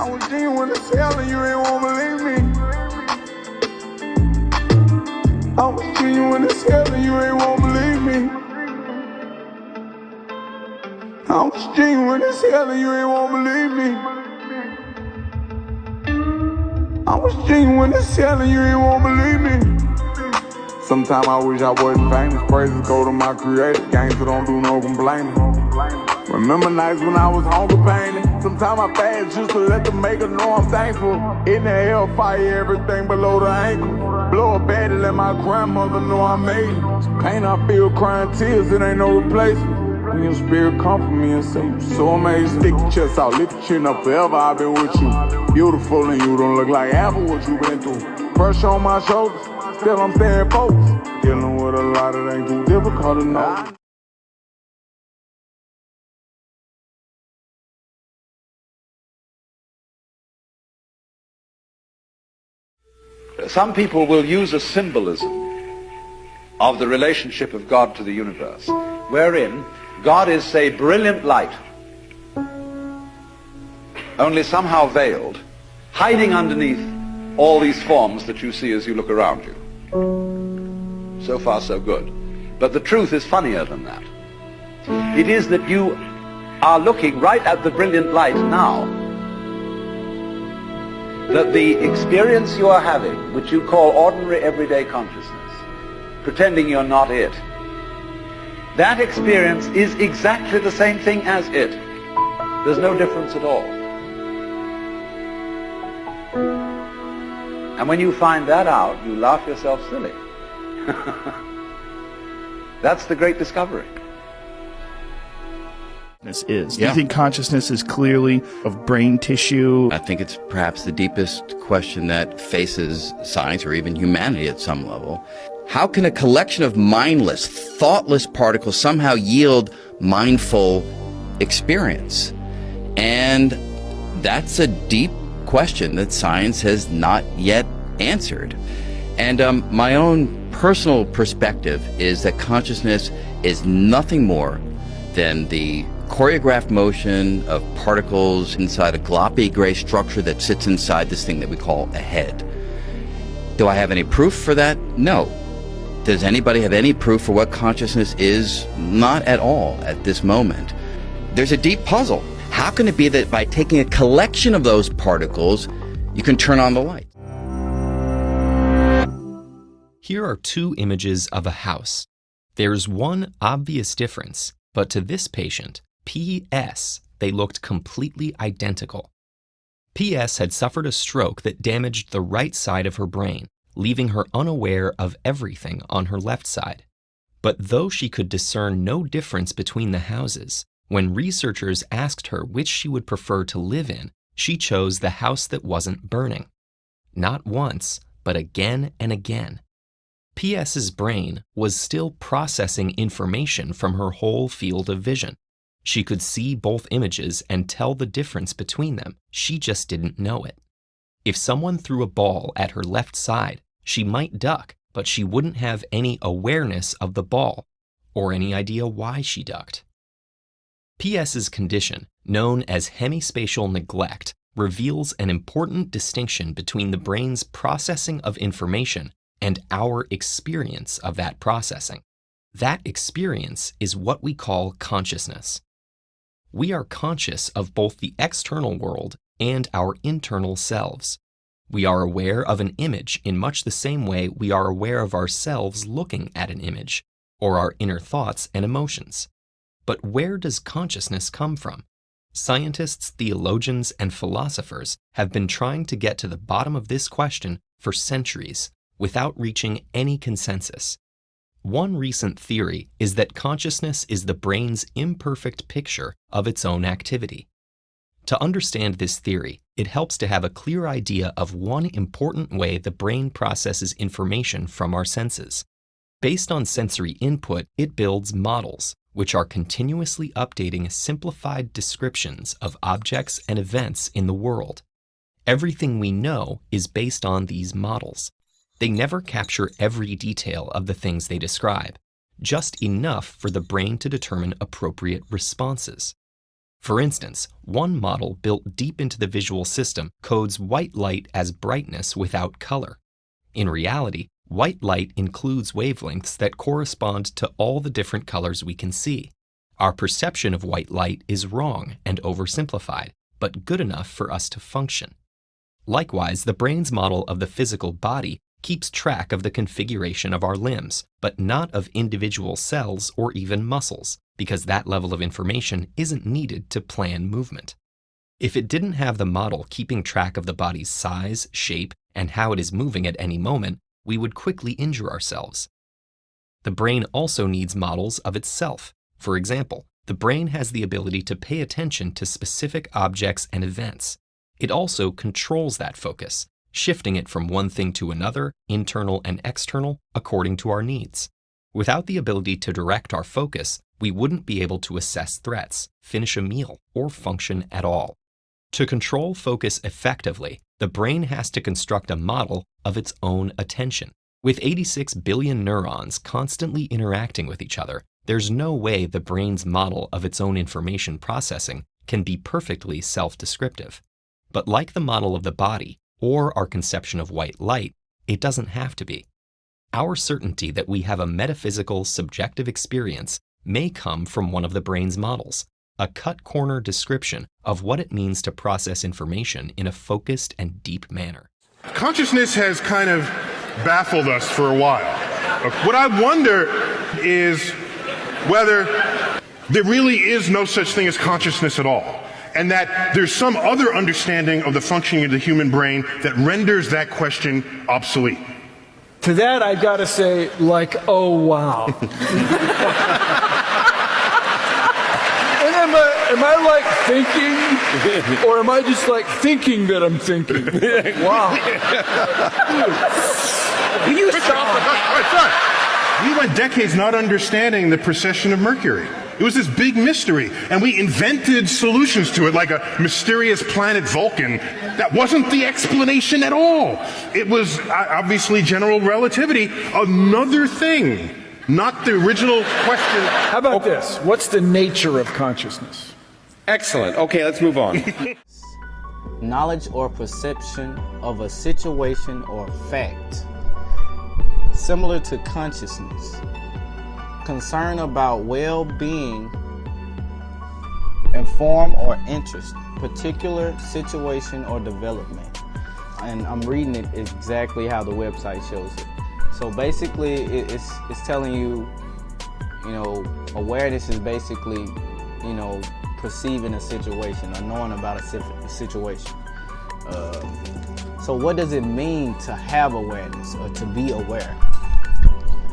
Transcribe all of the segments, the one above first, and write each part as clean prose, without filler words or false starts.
I was genuine as hell and you ain't won't believe me. I was genuine as hell and you ain't won't believe me. I was genuine as hell and you ain't won't believe me. I was genuine as hell and you ain't won't believe me. Sometimes I wish I wasn't famous. Praises go to my creator. Gangster don't do no complaining. Remember nights when I was hunger painting. Sometimes I fast just to let the maker know I'm thankful. In the hellfire, everything below the ankle. Blow a bed and let my grandmother know I made it. It's pain I feel, crying tears, it ain't no replacement. When your spirit comfort me and say you're so amazing. Stick your chest out, lift your chin up, forever I've been with you. Beautiful and you don't look like half of what you've been through. Pressure on my shoulders, still I'm staying focused. Dealing with a lot, it ain't too difficult to know. Some people will use a symbolism of the relationship of God to the universe, wherein God is, say, brilliant light, only somehow veiled, hiding underneath all these forms that you see as you look around you. So far, so good. But the truth is funnier than that. It is that you are looking right at the brilliant light now, that the experience you are having, which you call ordinary everyday consciousness, pretending you're not it, that experience is exactly the same thing as it. There's no difference at all. And when you find that out, you laugh yourself silly. That's the great discovery. Is. Do you think consciousness is clearly of brain tissue? I think it's perhaps the deepest question that faces science or even humanity at some level. How can a collection of mindless, thoughtless particles somehow yield mindful experience? And that's a deep question that science has not yet answered. And my own personal perspective is that consciousness is nothing more than the choreographed motion of particles inside a gloppy gray structure that sits inside this thing that we call a head. Do I have any proof for that? No. Does anybody have any proof for what consciousness is? Not at all at this moment. There's a deep puzzle. How can it be that by taking a collection of those particles, you can turn on the light? Here are two images of a house. There's one obvious difference, but to this patient, P.S., they looked completely identical. P.S. had suffered a stroke that damaged the right side of her brain, leaving her unaware of everything on her left side. But though she could discern no difference between the houses, when researchers asked her which she would prefer to live in, she chose the house that wasn't burning. Not once, but again and again. P.S.'s brain was still processing information from her whole field of vision. She could see both images and tell the difference between them. She just didn't know it. If someone threw a ball at her left side, she might duck, but she wouldn't have any awareness of the ball or any idea why she ducked. P.S.'s condition, known as hemispatial neglect, reveals an important distinction between the brain's processing of information and our experience of that processing. That experience is what we call consciousness. We are conscious of both the external world and our internal selves. We are aware of an image in much the same way we are aware of ourselves looking at an image, or our inner thoughts and emotions. But where does consciousness come from? Scientists, theologians, and philosophers have been trying to get to the bottom of this question for centuries without reaching any consensus. One recent theory is that consciousness is the brain's imperfect picture of its own activity. To understand this theory, it helps to have a clear idea of one important way the brain processes information from our senses. Based on sensory input, it builds models, which are continuously updating simplified descriptions of objects and events in the world. Everything we know is based on these models. They never capture every detail of the things they describe, just enough for the brain to determine appropriate responses. For instance, one model built deep into the visual system codes white light as brightness without color. In reality, white light includes wavelengths that correspond to all the different colors we can see. Our perception of white light is wrong and oversimplified, but good enough for us to function. Likewise, the brain's model of the physical body keeps track of the configuration of our limbs, but not of individual cells or even muscles, because that level of information isn't needed to plan movement. If it didn't have the model keeping track of the body's size, shape, and how it is moving at any moment, we would quickly injure ourselves. The brain also needs models of itself. For example, the brain has the ability to pay attention to specific objects and events. It also controls that focus, shifting it from one thing to another, internal and external, according to our needs. Without the ability to direct our focus, we wouldn't be able to assess threats, finish a meal, or function at all. To control focus effectively, the brain has to construct a model of its own attention. With 86 billion neurons constantly interacting with each other, there's no way the brain's model of its own information processing can be perfectly self-descriptive. But like the model of the body, or our conception of white light, it doesn't have to be. Our certainty that we have a metaphysical, subjective experience may come from one of the brain's models, a cut-corner description of what it means to process information in a focused and deep manner. Consciousness has kind of baffled us for a while. What I wonder is whether there really is no such thing as consciousness at all, and that there's some other understanding of the functioning of the human brain that renders that question obsolete. To that, I gotta say, oh wow. And am I thinking, or am I just thinking that I'm thinking? Wow. You stop. We went decades not understanding the precession of Mercury. It was this big mystery, and we invented solutions to it, like a mysterious planet Vulcan. That wasn't the explanation at all. It was obviously general relativity, another thing, not the original question. How about this? What's the nature of consciousness? Excellent. Okay, let's move on. Knowledge or perception of a situation or fact. Similar to consciousness. Concern about well-being, inform or interest, particular situation or development. And I'm reading it exactly how the website shows it. So basically, it's telling you, awareness is basically, perceiving a situation or knowing about a situation. So what does it mean to have awareness or to be aware?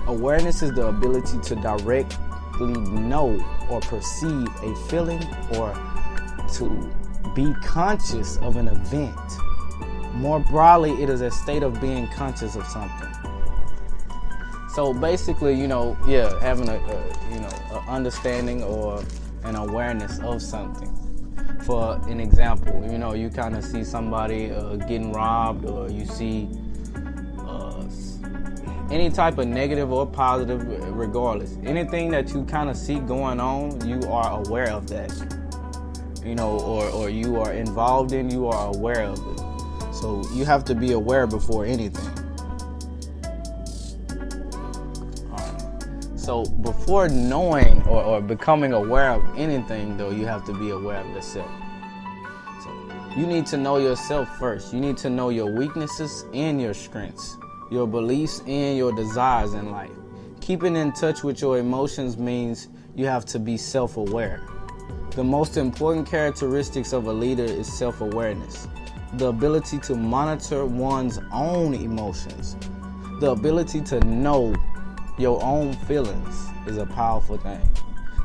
Awareness is the ability to directly know or perceive a feeling or to be conscious of an event. More broadly, it is a state of being conscious of something. So basically, having a understanding or an awareness of something. For an example, you kind of see somebody getting robbed, or you see any type of negative or positive, regardless. Anything that you kind of see going on, you are aware of that. Or you are involved in, you are aware of it. So you have to be aware before anything. So before knowing or becoming aware of anything, though, you have to be aware of yourself. So you need to know yourself first. You need to know your weaknesses and your strengths, your beliefs and your desires in life. Keeping in touch with your emotions means you have to be self-aware. The most important characteristics of a leader is self-awareness, the ability to monitor one's own emotions, the ability to know your own feelings is a powerful thing.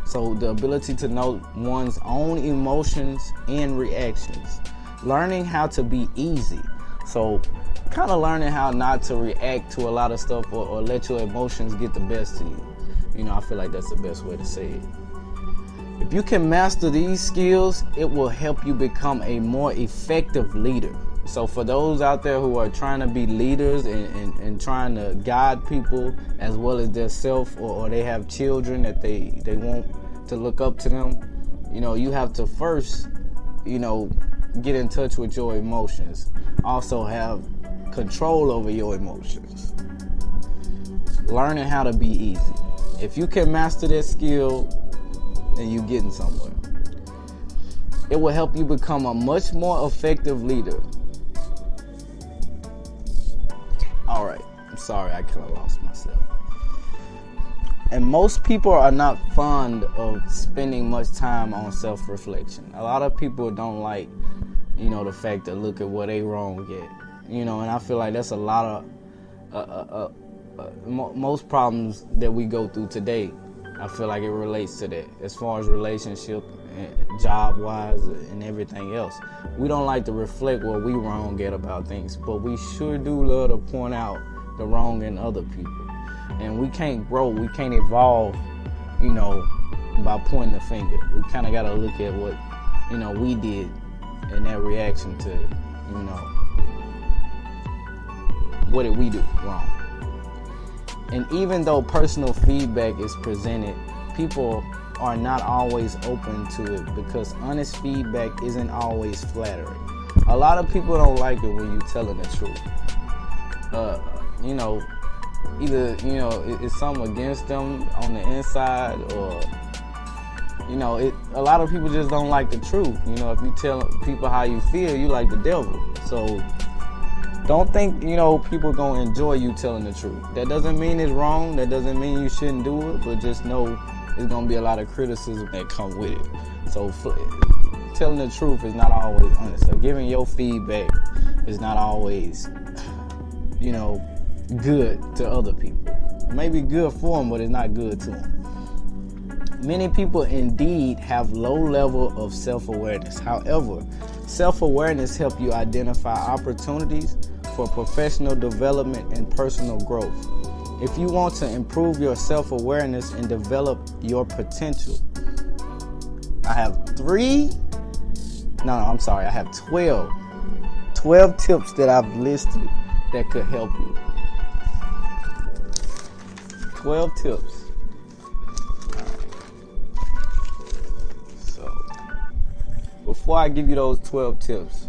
So the ability to know one's own emotions and reactions. Learning how to be easy. So kind of learning how not to react to a lot of stuff or let your emotions get the best of you. I feel like that's the best way to say it. If you can master these skills, it will help you become a more effective leader. So for those out there who are trying to be leaders and trying to guide people as well as their self, or they have children that they want to look up to them, you have to first, get in touch with your emotions. Also have control over your emotions. Learning how to be easy. If you can master that skill, then you're getting somewhere. It will help you become a much more effective leader. All right, I'm sorry, I kind of lost myself. And most people are not fond of spending much time on self-reflection. A lot of people don't like, the fact that look at what they wrong at. And I feel like that's a lot of most problems that we go through today. I feel like it relates to that as far as relationship, job-wise, and everything else. We don't like to reflect what we wrong at about things, but we sure do love to point out the wrong in other people. And we can't grow, we can't evolve, by pointing the finger. We kind of got to look at what, we did in that reaction to, what did we do wrong? And even though personal feedback is presented, people are not always open to it because honest feedback isn't always flattering. A lot of people don't like it when you're telling the truth. Either, it's something against them on the inside or, a lot of people just don't like the truth. If you tell people how you feel, you like the devil. So don't think, people are going to enjoy you telling the truth. That doesn't mean it's wrong. That doesn't mean you shouldn't do it. But just know there's going to be a lot of criticism that come with it. So telling the truth is not always honest. So giving your feedback is not always, good to other people. It may be good for them, but it's not good to them. Many people indeed have low level of self-awareness. However, self-awareness helps you identify opportunities for professional development and personal growth. If you want to improve your self-awareness and develop your potential, I have 12 tips that I've listed that could help you. 12 tips. So, before I give you those 12 tips,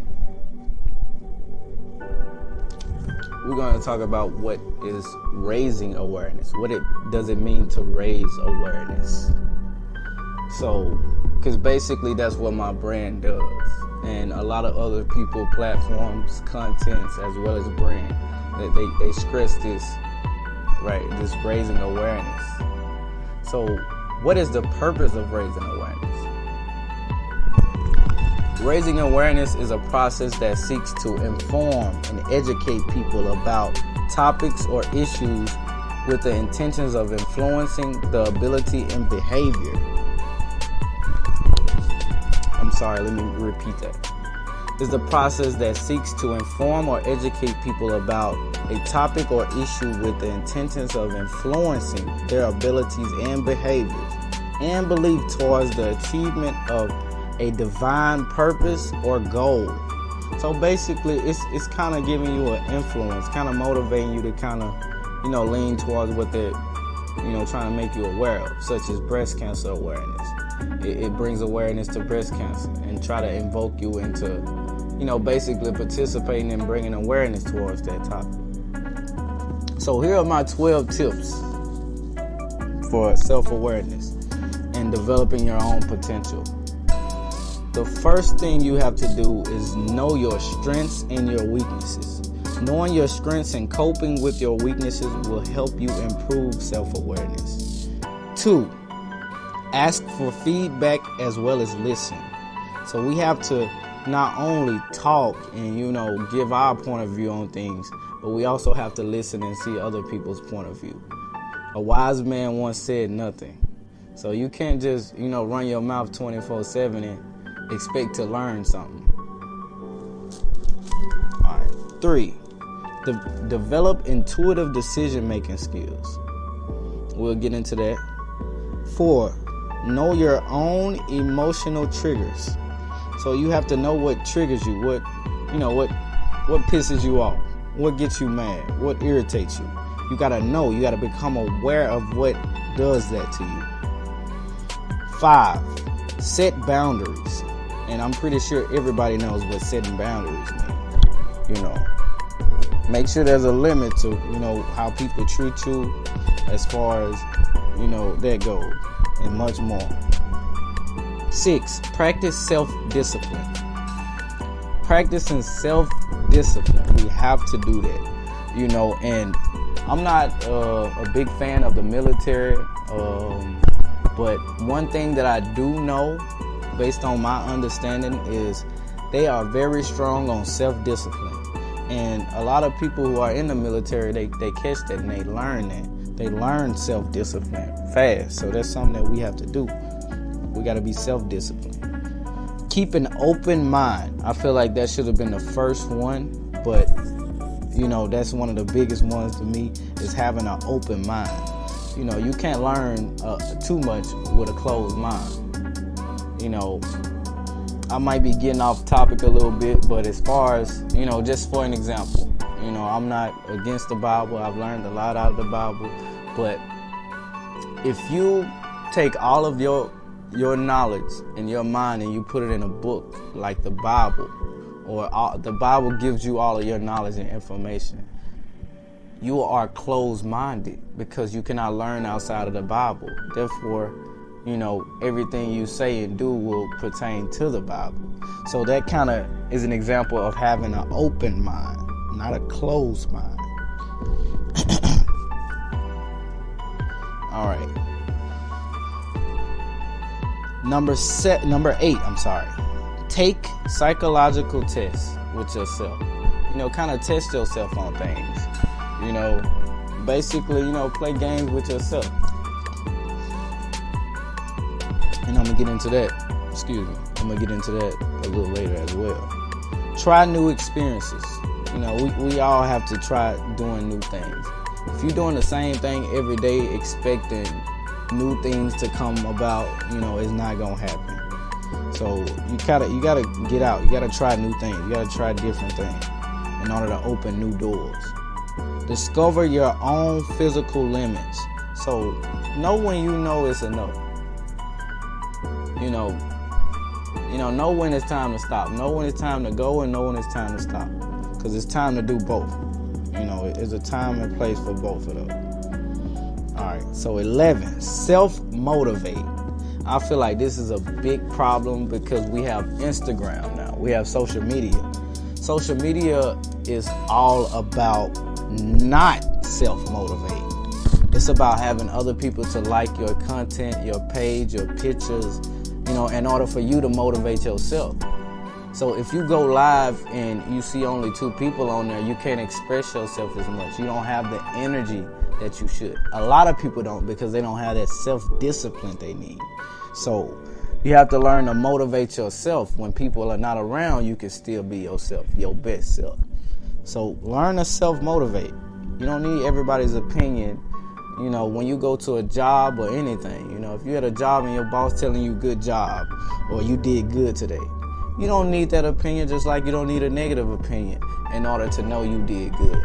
we're going to talk about what is raising awareness. What does it mean to raise awareness? So, because basically that's what my brand does. And a lot of other people, platforms, contents, as well as brand, that they stress this, right? This raising awareness. So, what is the purpose of raising awareness? Raising awareness is a process that seeks to inform and educate people about topics or issues with the intentions of influencing the ability and behavior. Let me repeat that. It's the process that seeks to inform or educate people about a topic or issue with the intentions of influencing their abilities and behaviors and belief towards the achievement of a divine purpose or goal. So basically, it's kind of giving you an influence, kind of motivating you to kind of, lean towards what they're, trying to make you aware of, such as breast cancer awareness. It brings awareness to breast cancer and try to invoke you into, basically participating and bringing awareness towards that topic. So here are my 12 tips for self-awareness and developing your own potential. The first thing you have to do is know your strengths and your weaknesses. Knowing your strengths and coping with your weaknesses will help you improve self-awareness. 2, ask for feedback as well as listen. So we have to not only talk and, give our point of view on things, but we also have to listen and see other people's point of view. A wise man once said nothing. So you can't just, run your mouth 24/7 and expect to learn something. All right. 3, develop intuitive decision-making skills. We'll get into that. 4, know your own emotional triggers. So you have to know what triggers you, what pisses you off, what gets you mad, what irritates you. You gotta know, you gotta become aware of what does that to you. 5, Set boundaries. And I'm pretty sure everybody knows what setting boundaries mean. You know, make sure there's a limit to, you know, how people treat you as far as, you know, that goes, and much more. 6, practice self-discipline. Practicing self-discipline. We have to do that, you know, and I'm not a big fan of the military, but one thing that I do know, based on my understanding, is they are very strong on self-discipline. And a lot of people who are in the military, they catch that and they learn that. They learn self-discipline fast. So that's something that we have to do. We got to be self-disciplined. Keep an open mind. I feel like that should have been the first one, but you know, that's one of the biggest ones to me, is having an open mind. You know, you can't learn too much with a closed mind. You know, I might be getting off topic a little bit, but as far as, you know, just for an example, you know, I'm not against the Bible. I've learned a lot out of the Bible, but if you take all of your knowledge in your mind and you put it in a book like the Bible, or the Bible gives you all of your knowledge and information, you are closed-minded because you cannot learn outside of the Bible. Therefore, you know, everything you say and do will pertain to the Bible. So that kind of is an example of having an open mind, not a closed mind. All right. Number 8, take psychological tests with yourself. You know, kind of test yourself on things. You know, basically, you know, play games with yourself. And I'm going to get into that. I'm going to get into that a little later as well. Try new experiences. You know, we all have to try doing new things. If you're doing the same thing every day expecting new things to come about, you know, it's not going to happen. So you gotta get out. You gotta try new things. You gotta try different things in order to open new doors. Discover your own physical limits. So know when you know it's enough. You know when it's time to stop. Know when it's time to go, and know when it's time to stop. Because it's time to do both. You know, it's a time and place for both of those. All right. So 11, self-motivate. I feel like this is a big problem because we have Instagram now. We have social media. Social media is all about not self-motivating. It's about having other people to like your content, your page, your pictures, you know, in order for you to motivate yourself. So if you go live and you see only 2 people on there, you can't express yourself as much. You don't have the energy that you should. A lot of people don't, because they don't have that self-discipline they need. So you have to learn to motivate yourself. When people are not around, you can still be yourself, your best self. So learn to self-motivate. You don't need everybody's opinion, you know, when you go to a job or anything. You know, if you're at a job and your boss telling you good job or you did good today, you don't need that opinion, just like you don't need a negative opinion in order to know you did good.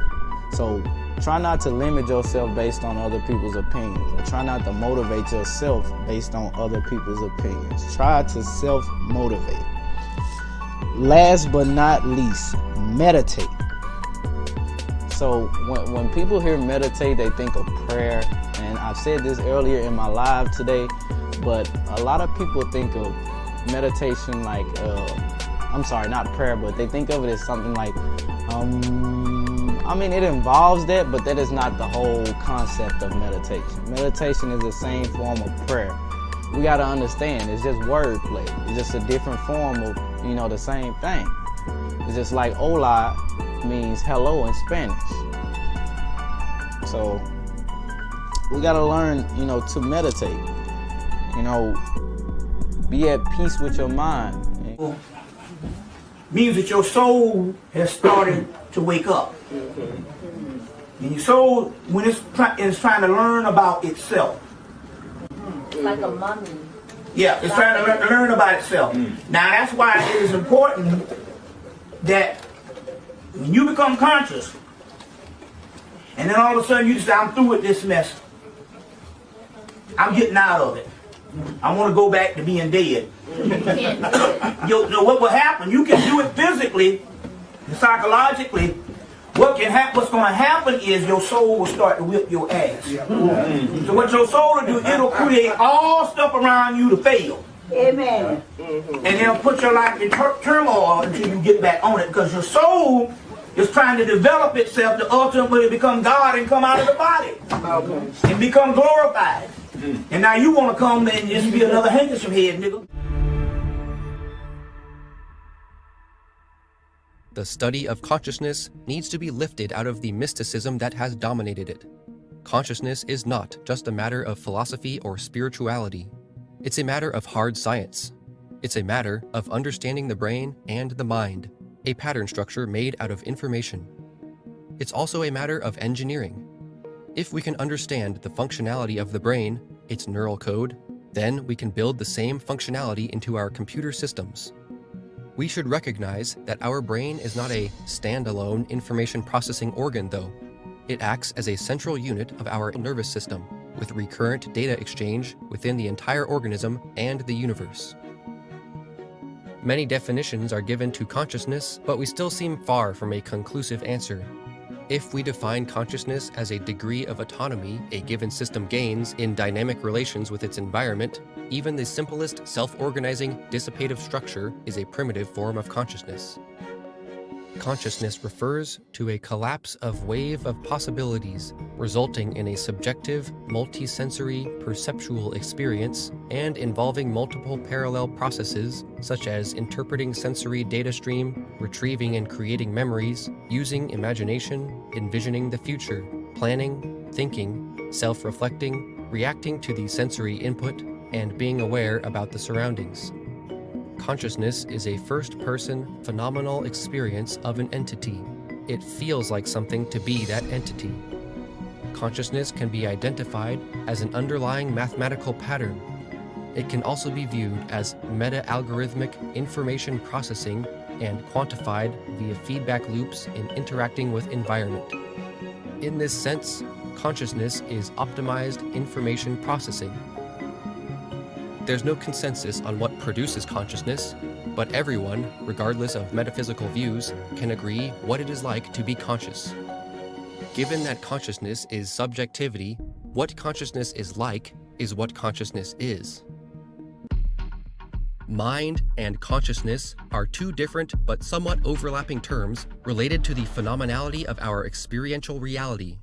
So try not to limit yourself based on other people's opinions. Or try not to motivate yourself based on other people's opinions. Try to self-motivate. Last but not least, meditate. So when people hear meditate, they think of prayer. And I've said this earlier in my live today, but a lot of people think of meditation like, not prayer, but they think of it as something like, I mean, it involves that, but that is not the whole concept of meditation. Meditation is the same form of prayer. We got to understand, it's just wordplay. It's just a different form of, you know, the same thing. It's just like hola means hello in Spanish. So we got to learn, you know, to meditate. You know, be at peace with your mind. Means that your soul has started to wake up. And your soul, when it's trying to learn about itself. Like a mummy. Yeah, it's trying to learn about itself. Now that's why it is important that when you become conscious, and then all of a sudden you say, I'm through with this mess. I'm getting out of it. I want to go back to being dead. What will happen? You can do it physically, psychologically. What's going to happen is your soul will start to whip your ass. So what your soul will do, it'll create all stuff around you to fail. Amen. And it'll put your life in turmoil until you get back on it, because your soul is trying to develop itself to ultimately become God and come out of the body and become glorified. And now you want to come and just be another handkerchief head, nigga. The study of consciousness needs to be lifted out of the mysticism that has dominated it. Consciousness is not just a matter of philosophy or spirituality. It's a matter of hard science. It's a matter of understanding the brain and the mind, a pattern structure made out of information. It's also a matter of engineering. If we can understand the functionality of the brain, its neural code, then we can build the same functionality into our computer systems. We should recognize that our brain is not a standalone information processing organ, though. It acts as a central unit of our nervous system, with recurrent data exchange within the entire organism and the universe. Many definitions are given to consciousness, but we still seem far from a conclusive answer. If we define consciousness as a degree of autonomy a given system gains in dynamic relations with its environment, even the simplest self-organizing dissipative structure is a primitive form of consciousness. Consciousness refers to a collapse of wave of possibilities, resulting in a subjective, multisensory, perceptual experience and involving multiple parallel processes such as interpreting sensory data stream, retrieving and creating memories, using imagination, envisioning the future, planning, thinking, self-reflecting, reacting to the sensory input, and being aware about the surroundings. Consciousness is a first-person, phenomenal experience of an entity. It feels like something to be that entity. Consciousness can be identified as an underlying mathematical pattern. It can also be viewed as meta-algorithmic information processing and quantified via feedback loops in interacting with environment. In this sense, consciousness is optimized information processing. There's no consensus on what produces consciousness, but everyone, regardless of metaphysical views, can agree what it is like to be conscious. Given that consciousness is subjectivity, what consciousness is like is what consciousness is. Mind and consciousness are two different but somewhat overlapping terms related to the phenomenality of our experiential reality.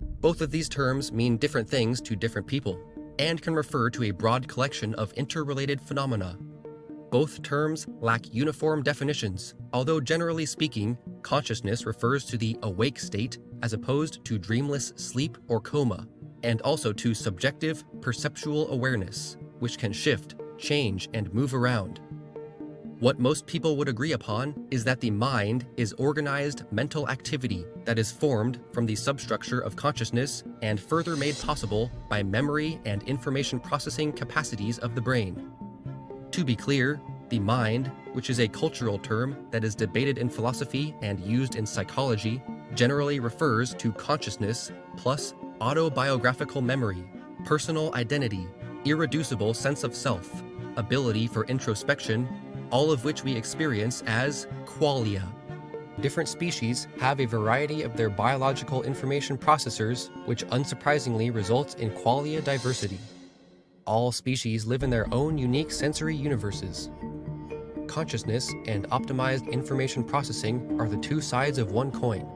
Both of these terms mean different things to different people, and can refer to a broad collection of interrelated phenomena. Both terms lack uniform definitions, although generally speaking, consciousness refers to the awake state as opposed to dreamless sleep or coma, and also to subjective, perceptual awareness, which can shift, change, and move around. What most people would agree upon is that the mind is organized mental activity that is formed from the substructure of consciousness and further made possible by memory and information processing capacities of the brain. To be clear, the mind, which is a cultural term that is debated in philosophy and used in psychology, generally refers to consciousness plus autobiographical memory, personal identity, irreducible sense of self, ability for introspection, all of which we experience as qualia. Different species have a variety of their biological information processors, which unsurprisingly results in qualia diversity. All species live in their own unique sensory universes. Consciousness and optimized information processing are the two sides of one coin.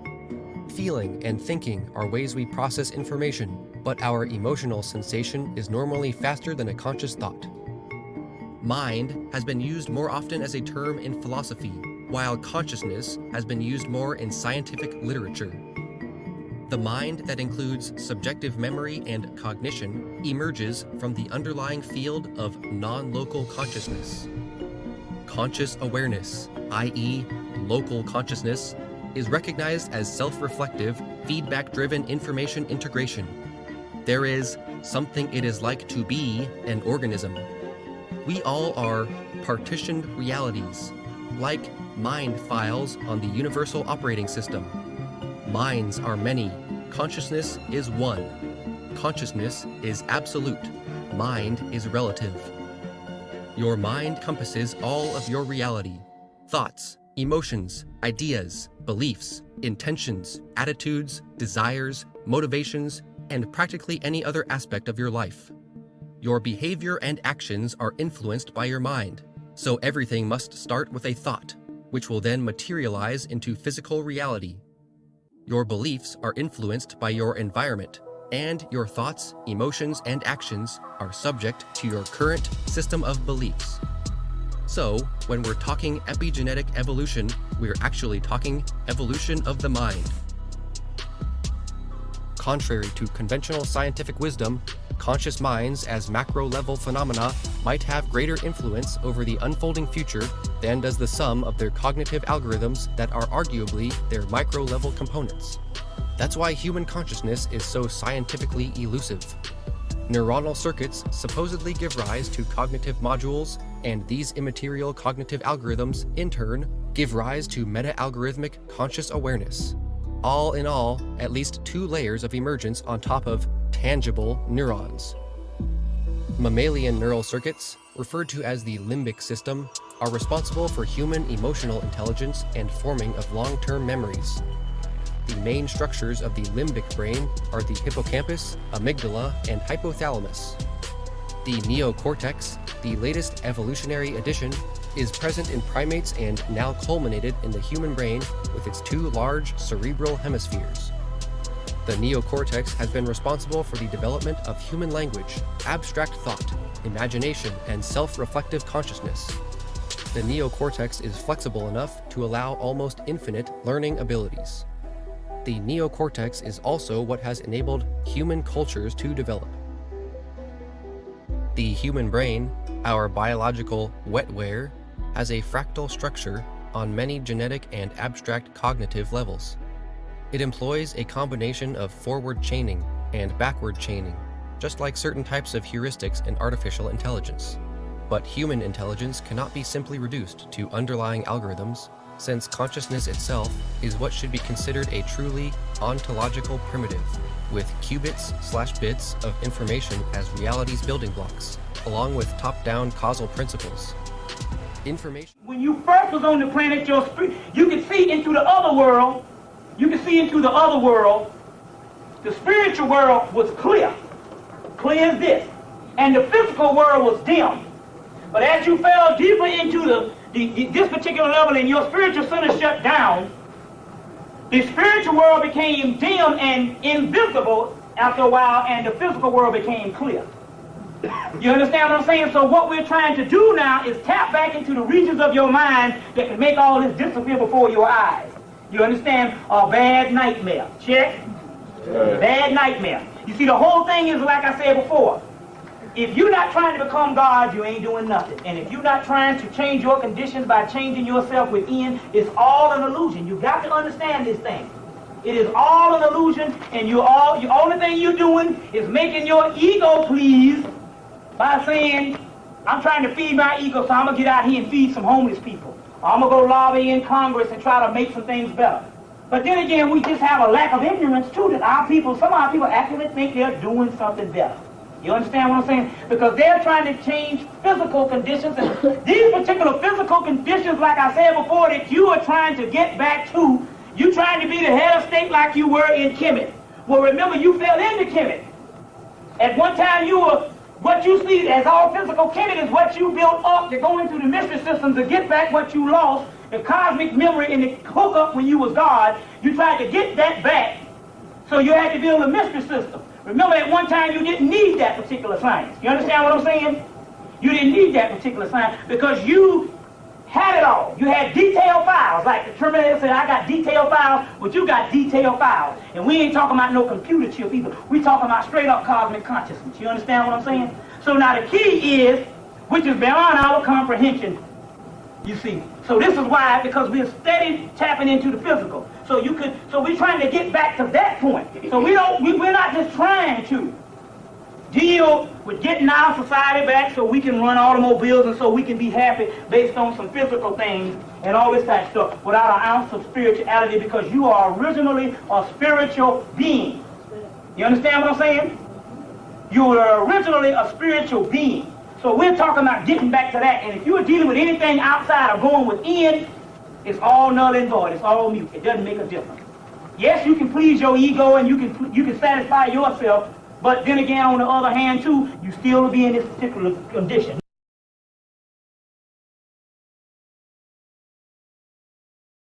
Feeling and thinking are ways we process information, but our emotional sensation is normally faster than a conscious thought. Mind has been used more often as a term in philosophy, while consciousness has been used more in scientific literature. The mind that includes subjective memory and cognition emerges from the underlying field of non-local consciousness. Conscious awareness, i.e., local consciousness, is recognized as self-reflective, feedback-driven information integration. There is something it is like to be an organism. We all are partitioned realities, like mind files on the universal operating system. Minds are many. Consciousness is one. Consciousness is absolute. mind is relative. Your mind compasses all of your reality, thoughts, emotions, ideas, beliefs, intentions, attitudes, desires, motivations, and practically any other aspect of your life. Your behavior and actions are influenced by your mind, so everything must start with a thought, which will then materialize into physical reality. Your beliefs are influenced by your environment, and your thoughts, emotions, and actions are subject to your current system of beliefs. So, when we're talking epigenetic evolution, we're actually talking evolution of the mind. Contrary to conventional scientific wisdom, conscious minds as macro-level phenomena might have greater influence over the unfolding future than does the sum of their cognitive algorithms that are arguably their micro-level components. That's why human consciousness is so scientifically elusive. Neuronal circuits supposedly give rise to cognitive modules, and these immaterial cognitive algorithms, in turn, give rise to meta-algorithmic conscious awareness. All in all, at least 2 layers of emergence on top of tangible neurons. Mammalian neural circuits, referred to as the limbic system, are responsible for human emotional intelligence and forming of long-term memories. The main structures of the limbic brain are the hippocampus, amygdala, and hypothalamus. The neocortex, the latest evolutionary addition, is present in primates and now culminated in the human brain with its 2 large cerebral hemispheres. The neocortex has been responsible for the development of human language, abstract thought, imagination, and self-reflective consciousness. The neocortex is flexible enough to allow almost infinite learning abilities. The neocortex is also what has enabled human cultures to develop. The human brain, our biological wetware, has a fractal structure on many genetic and abstract cognitive levels. It employs a combination of forward chaining and backward chaining, just like certain types of heuristics in artificial intelligence. But human intelligence cannot be simply reduced to underlying algorithms, since consciousness itself is what should be considered a truly ontological primitive, with qubits/bits of information as reality's building blocks, along with top-down causal principles. Information. When you first was on the planet, you could see into the other world. You could see into the other world. The spiritual world was clear as this, and the physical world was dim. But as you fell deeper into this particular level and your spiritual center shut down, the spiritual world became dim and invisible after a while, and the physical world became clear. You understand what I'm saying? So what we're trying to do now is tap back into the regions of your mind that can make all this disappear before your eyes. You understand? A bad nightmare. Check? Bad nightmare. You see, the whole thing is like I said before. If you're not trying to become God, you ain't doing nothing. And if you're not trying to change your conditions by changing yourself within, it's all an illusion. You got to understand this thing. It is all an illusion, and the only thing you're doing is making your ego please by saying, I'm trying to feed my ego, so I'm going to get out here and feed some homeless people. Or I'm going to go lobby in Congress and try to make some things better. But then again, we just have a lack of ignorance too, that some of our people actually think they're doing something better. You understand what I'm saying? Because they're trying to change physical conditions, and these particular physical conditions, like I said before, that you are trying to get back to, you trying to be the head of state like you were in Kemet. Well, remember, you fell into Kemet. At one time, you were, what you see as all physical Kemet is what you built up to go into the mystery system to get back what you lost, the cosmic memory and the hookup when you was God. You tried to get that back, so you had to build a mystery system. Remember, at one time, you didn't need that particular science. You understand what I'm saying? You didn't need that particular science because you had it all. You had detailed files. Like the Terminator said, I got detailed files, but you got detailed files. And we ain't talking about no computer chip either. We talking about straight up cosmic consciousness. You understand what I'm saying? So now the key is, which is beyond our comprehension, you see. So this is why, because we're steady tapping into the physical. So we're trying to get back to that point. So we're not just trying to deal with getting our society back so we can run automobiles and so we can be happy based on some physical things and all this type of stuff without an ounce of spirituality, because you are originally a spiritual being. You understand what I'm saying? You were originally a spiritual being. So we're talking about getting back to that. And if you're dealing with anything outside or going within, it's all null and void. It's all mute. It doesn't make a difference. Yes, you can please your ego and you can satisfy yourself, but then again, on the other hand, too, you still will be in this particular condition.